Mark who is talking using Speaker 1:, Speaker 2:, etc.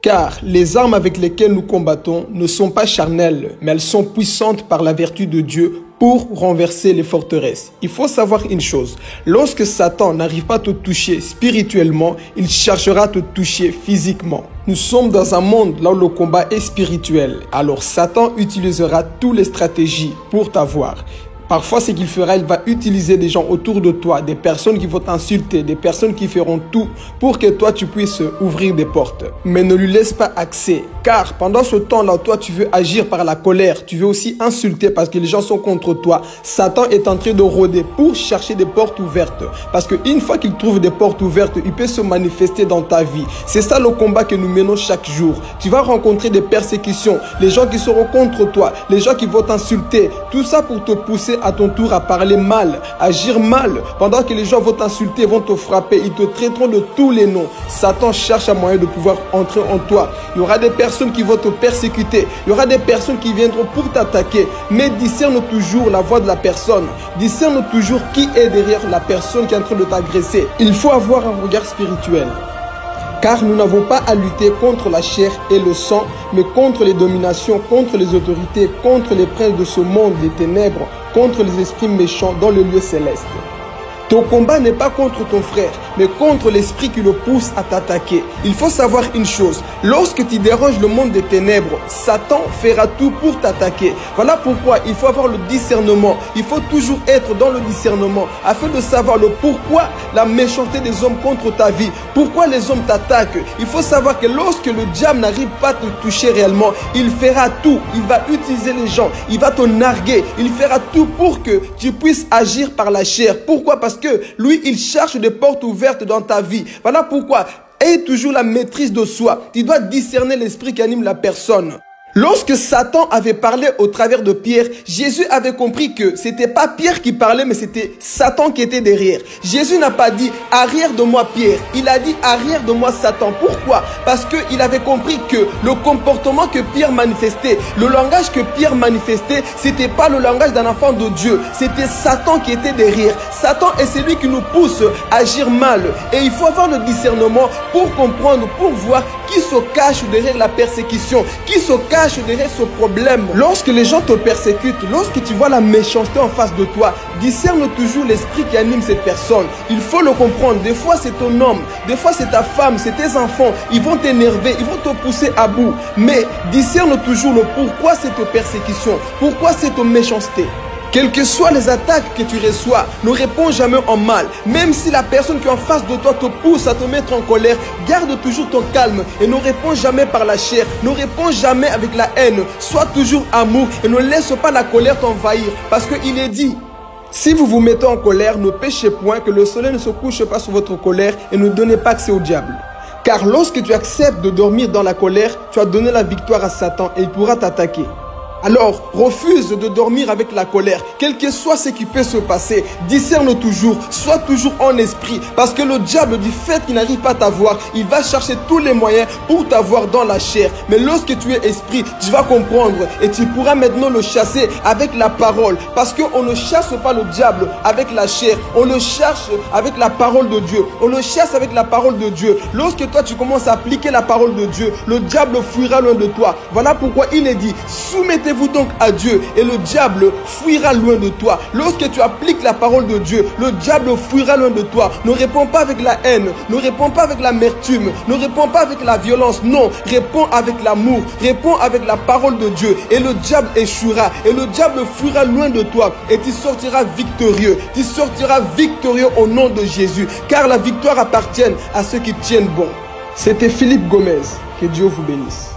Speaker 1: Car les armes avec lesquelles nous combattons ne sont pas charnelles, mais elles sont puissantes par la vertu de Dieu pour renverser les forteresses. Il faut savoir une chose, lorsque Satan n'arrive pas à te toucher spirituellement, il cherchera à te toucher physiquement. Nous sommes dans un monde là où le combat est spirituel, alors Satan utilisera toutes les stratégies pour t'avoir. Parfois, ce qu'il fera, il va utiliser des gens autour de toi, des personnes qui vont t'insulter, des personnes qui feront tout pour que toi, tu puisses ouvrir des portes. Mais ne lui laisse pas accès, car pendant ce temps-là, toi, tu veux agir par la colère, tu veux aussi insulter parce que les gens sont contre toi. Satan est en train de rôder pour chercher des portes ouvertes. Parce qu'une fois qu'il trouve des portes ouvertes, il peut se manifester dans ta vie. C'est ça le combat que nous menons chaque jour. Tu vas rencontrer des persécutions, les gens qui seront contre toi, les gens qui vont t'insulter. Tout ça pour te pousser à ton tour à parler mal, agir mal. Pendant que les gens vont t'insulter, vont te frapper, ils te traiteront de tous les noms. Satan cherche un moyen de pouvoir entrer en toi. Il y aura des personnes qui vont te persécuter. Il y aura des personnes qui viendront pour t'attaquer. Mais discerne toujours la voix de la personne. Discerne toujours qui est derrière la personne qui est en train de t'agresser. Il faut avoir un regard spirituel. Car nous n'avons pas à lutter contre la chair et le sang, mais contre les dominations, contre les autorités, contre les princes de ce monde des ténèbres, contre les esprits méchants dans le lieu céleste. Ton combat n'est pas contre ton frère, mais contre l'esprit qui le pousse à t'attaquer. Il faut savoir une chose, lorsque tu déranges le monde des ténèbres, Satan fera tout pour t'attaquer. Voilà pourquoi il faut avoir le discernement. Il faut toujours être dans le discernement afin de savoir le pourquoi la méchanceté des hommes contre ta vie, pourquoi les hommes t'attaquent. Il faut savoir que lorsque le diable n'arrive pas à te toucher réellement, il fera tout. Il va utiliser les gens, il va te narguer, il fera tout pour que tu puisses agir par la chair. Pourquoi? Parce que lui, il cherche des portes ouvertes dans ta vie. Voilà pourquoi, aie toujours la maîtrise de soi. Tu dois discerner l'esprit qui anime la personne. Lorsque Satan avait parlé au travers de Pierre, Jésus avait compris que c'était pas Pierre qui parlait, mais c'était Satan qui était derrière. Jésus n'a pas dit « arrière de moi Pierre », il a dit « arrière de moi Satan ». Pourquoi? Parce qu'il avait compris que le comportement que Pierre manifestait, le langage que Pierre manifestait, c'était pas le langage d'un enfant de Dieu, c'était Satan qui était derrière. Satan est celui qui nous pousse à agir mal. Et il faut avoir le discernement pour comprendre, pour voir qui se cache derrière la persécution, qui se cache derrière ce problème. Lorsque les gens te persécutent, lorsque tu vois la méchanceté en face de toi, discerne toujours l'esprit qui anime cette personne. Il faut le comprendre. Des fois c'est ton homme, des fois c'est ta femme, c'est tes enfants. Ils vont t'énerver, ils vont te pousser à bout. Mais discerne toujours le pourquoi cette persécution, pourquoi cette méchanceté. Quelles que soient les attaques que tu reçois, ne réponds jamais en mal. Même si la personne qui est en face de toi te pousse à te mettre en colère, garde toujours ton calme et ne réponds jamais par la chair. Ne réponds jamais avec la haine. Sois toujours amour et ne laisse pas la colère t'envahir. Parce qu'il est dit, si vous vous mettez en colère, ne péchez point, que le soleil ne se couche pas sur votre colère et ne donnez pas accès au diable. Car lorsque tu acceptes de dormir dans la colère, tu as donné la victoire à Satan et il pourra t'attaquer. Alors, refuse de dormir avec la colère. Quel que soit ce qui peut se passer, discerne toujours, sois toujours en esprit. Parce que le diable, du fait qu'il n'arrive pas à t'avoir, il va chercher tous les moyens pour t'avoir dans la chair. Mais lorsque tu es esprit, tu vas comprendre et tu pourras maintenant le chasser avec la parole. Parce qu'on ne chasse pas le diable avec la chair, on le cherche avec la parole de Dieu. On le chasse avec la parole de Dieu. Lorsque toi tu commences à appliquer la parole de Dieu, le diable fuira loin de toi. Voilà pourquoi il est dit, soumettez-vous donc à Dieu et le diable fuira loin de toi. Lorsque tu appliques la parole de Dieu, le diable fuira loin de toi. Ne réponds pas avec la haine, ne réponds pas avec l'amertume, ne réponds pas avec la violence. Non, réponds avec l'amour, réponds avec la parole de Dieu et le diable échouera et le diable fuira loin de toi et tu sortiras victorieux. Tu sortiras victorieux au nom de Jésus, car la victoire appartient à ceux qui tiennent bon. C'était Philippe Gomez. Que Dieu vous bénisse.